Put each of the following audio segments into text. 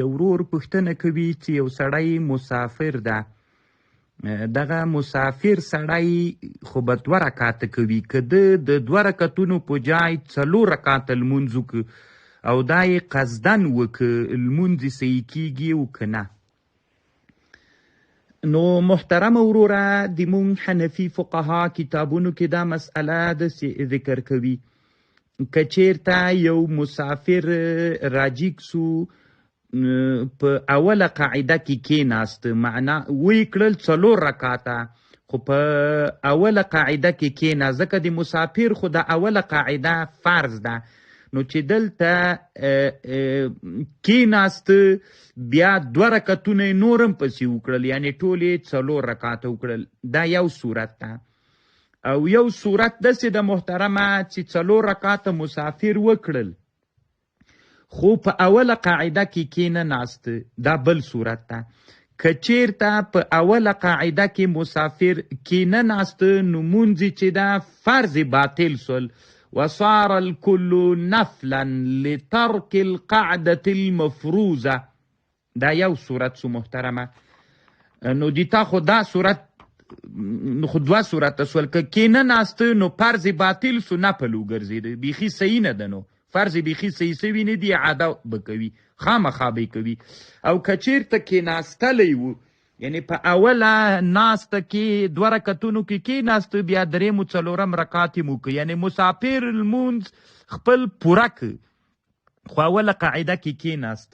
یو ورور پوښتنه کوي چې یو سړی مسافر ده، دغه مسافر سړی خو به 2 رکاته کوي، که ده د 2 رکعتونو په جای 4 رکاته لمونځ وکړي او دا یې قصدن وکړي، لمونځ یې صحیح کیږي او که نه؟ نو محترم وروره، د مونږ حنفي فقها کتابونو کې دا مسئله داسې ذکر کوي، که چیرته یو مسافر راجیګ سو په اوله قاعده کې کېناست، معنا وی کړل 4 رکعاته، خو په اوله قاعده کې کېناست، ځکه د مسافر خو د اوله قاعده فرض ده، نو چې دلته کېناست بیا 2 رکعتونه یې نور هم پسې وکړل، یعنې ټول یې 4 رکعاته وکړل. دا یو صورت ده. او یو صورت داسې د محترمه چې 4 رکعاته مسافر وکړل خو په اوله قاعده کې نه ناست، دا بل صورت ده. که چیرته په اوله قاعده کې مسافر کې نه ناست، نو مونځ چې دا فرض باطل سول، وصار الكل نفلا لترك القاعده المفروضه. دا یو صورت سو محترمه. نو دیتا خو دا صورت خو 2 صورت سول، که کې نه ناست نو فرض باطل سو، نفل وګرځېد، بیخي صحیح نه ده، نو فرض بیخي صحیح سوي نه دي، عاده به کوي، خامخا به کوي. او که چیرته کېناستلی و، یعنې په اوله ناسته کې 2 رکعتونو کې کېناست، بیا 3 و 4 رکعات یې وکړي، یعنې مسافر لمونځ خپل پوره کړ، خو اوله قاعده کې کېناست،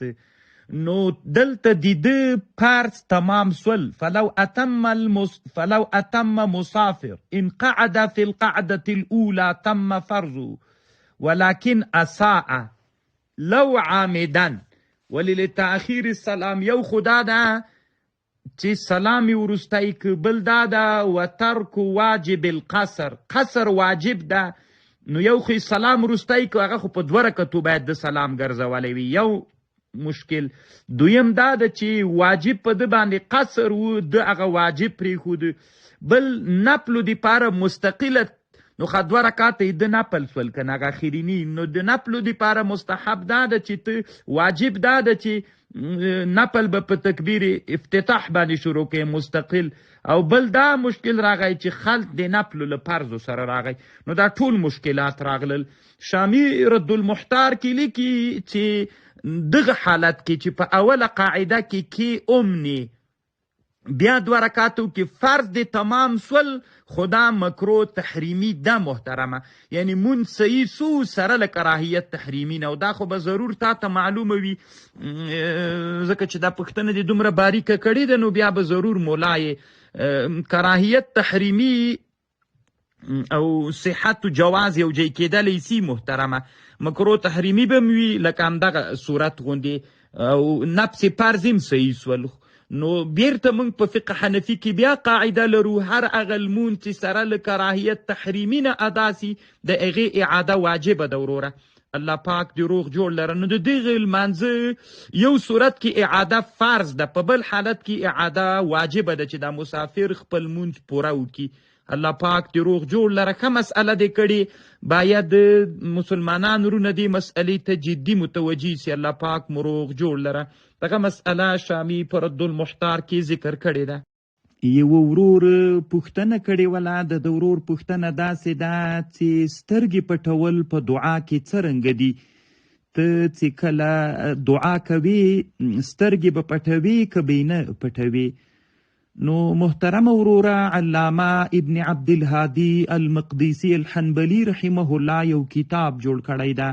نو دلته د ده فرض تمام سول. فلو اتم مسافر ان قعد في القعدة الأولى تم فرضه ولكن اساء لو عامدا وللتأخير السلام. یو خدا ده چې سلام ورستی که، بل دا ده وترک واجب القصر، قصر واجب ده، نو یو خو سلام ورستی که، هغه خو په 2 رکعتو باید د سلام ګرځولی وي، یو مشکل. دویم دا ده چې واجب په ده باندې قصر و، د هغه واجب پرېښود. بل نفلو دپاره مستقله، نو خو 2 رکعاته یې د نفل سول که نه هغه اخریني، نو د نفلو دپاره مستحب دا ده چې ته واجب دا ده چې نفل به په تکبیر افتتاح باندې شروع کوي مستقل. او بل دا مشکل راغی چې خلط د نفلو له فرضو سره راغی، نو دا ټول مشکلات راغلل. شامی رد المحتار کې لیکي چې دغه حالت کې چې په اوله قاعده کې امني، بیا 2 رکعاتو کې فرض د تمام سول، خدا مکرو تحریمی ده محترمه، یعنی مون صحیح سو سره له کراهیت تحریمی نه. او دا خو به ضرور تا ته معلومه وي، ځکه چې دا پوښتنه دې دومره باریکه کړې ده، نو بیا به ضرور مولای کراهیت تحریمی او صحت و جواز یو جای کېدلی سي محترمه. مکرو تحریمی به م وي لکه همدغه صورت غوندې، او نفس فرض هم صحیح سول. نو بیرته موږ په فقه حنفي کې بیا قاعده لرو، هر هغه لمونځ چې سره له کراهیت تحریمي نه ادا سي، د هغې اعاده واجبه ده وروره. الله پاک دې روغ جوړ لره. نو د دغې لمانځه یو صورت کې اعاده فرض ده، په بل حالت کې اعاده واجبه ده چې دا مسافر خپل لمونځ پوره وکړي. الله پاک دې روغ جوړ لره. ښه مسئله دې کړې، باید مسلمانان ورونه دې مسئلې ته جدي متوجه سي. الله پاک مو روغ جوړ لره. دغه مسئله شامی پر رد المحتار کې ذکر کړې ده. یو ورور پوښتنه کړې وله، د ورور پوښتنه داسې ده چې سترګې پټول په دعا کې څرنګه دي؟ ته چې کله دعا کوي سترګې به پټوي که به نه پټوي؟ نو محترم وروره، علامه ابن عبدالهادي المقدسي الحنبلي رحمه الله یو کتاب جوړ کړی ده،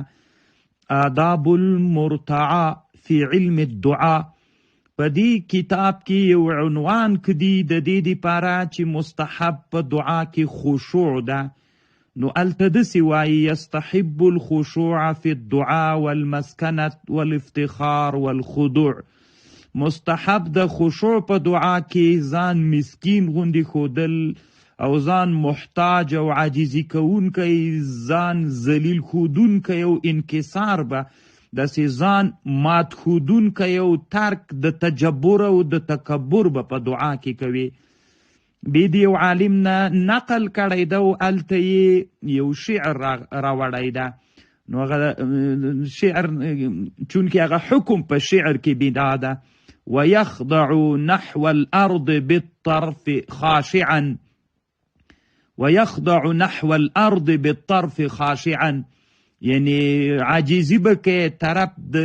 آداب المرتعا فی علم الدعاء. په دې کتاب کې یو عنوان کدي د دې دپاره چې مستحب په دعا کې خشوع ده. نو هلته داسې وایي یستحب الخشوع فی الدعاء والمسکنة والافتخار والخضوع. مستحب د خشوع په دعا کې ځان مسکین غوندې ښودل، او ځان محتاج او عاجزي کوونکی، ځان ذلیل ښودونکی او انکسار به داسې ځان مات ښودونکی او ترک د تجبر او د تکبر به په دعا کې کوي. بیا د یو عالم نه نقل کړی ده او هلته یې یو شعر راوړی ده، نو هغه شعر چونکې هغه حکم په شعر کې بنا ده. ويخضع نحو الأرض بالطرف خاشعا، ويخضع نحو الأرض بالطرف خاشعا، یعنی عاجزی به کې طرف د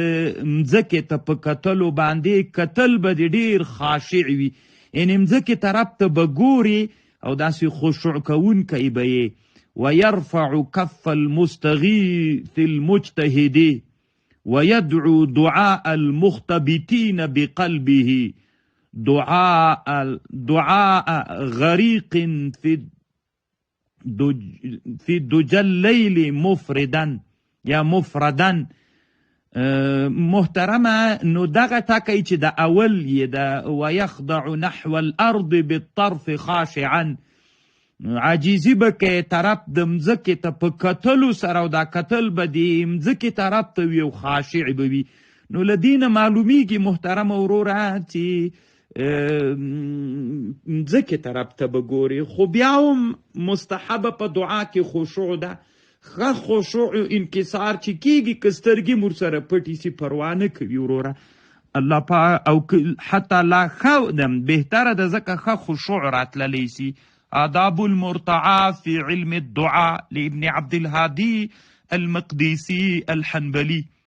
مځکې ته په کتلو باندې کتل به د ډیر خاشع وي، یعنی مځکې طرف ته به ګوري او داسې خشوع کوونکی به یې. ويرفع كف المستغيث المجتهد ويدعو دعاء المختبتين بقلبه، دعاء غريق في دجى الليل مفردا یا مفردا. محترمه نو دغه ټکی چې د اول یې د ويخضع نحو الارض بالطرف خاشعا، عاجزی به کې طرف د مځکې ته په کتلو سره او دا کتل به د مځکې طرف ته وي او خاشع به وي. نو له دې نه معلومیږي محترمه وروره چې مځکې طرف ته به ګوري، خو بیا هم مستحبه په دعا کې خشوع ده. ښه خشوع انکسار چې کېږي که سترګې مور سره پټې سي پروا نه کوي وروره الله پاک، او حتی لا ښه بهتره ده ځکه ښه خشوع راتللی سي. آداب المرتعى في علم الدعاء لابن عبد الهادي المقدسي الحنبلي.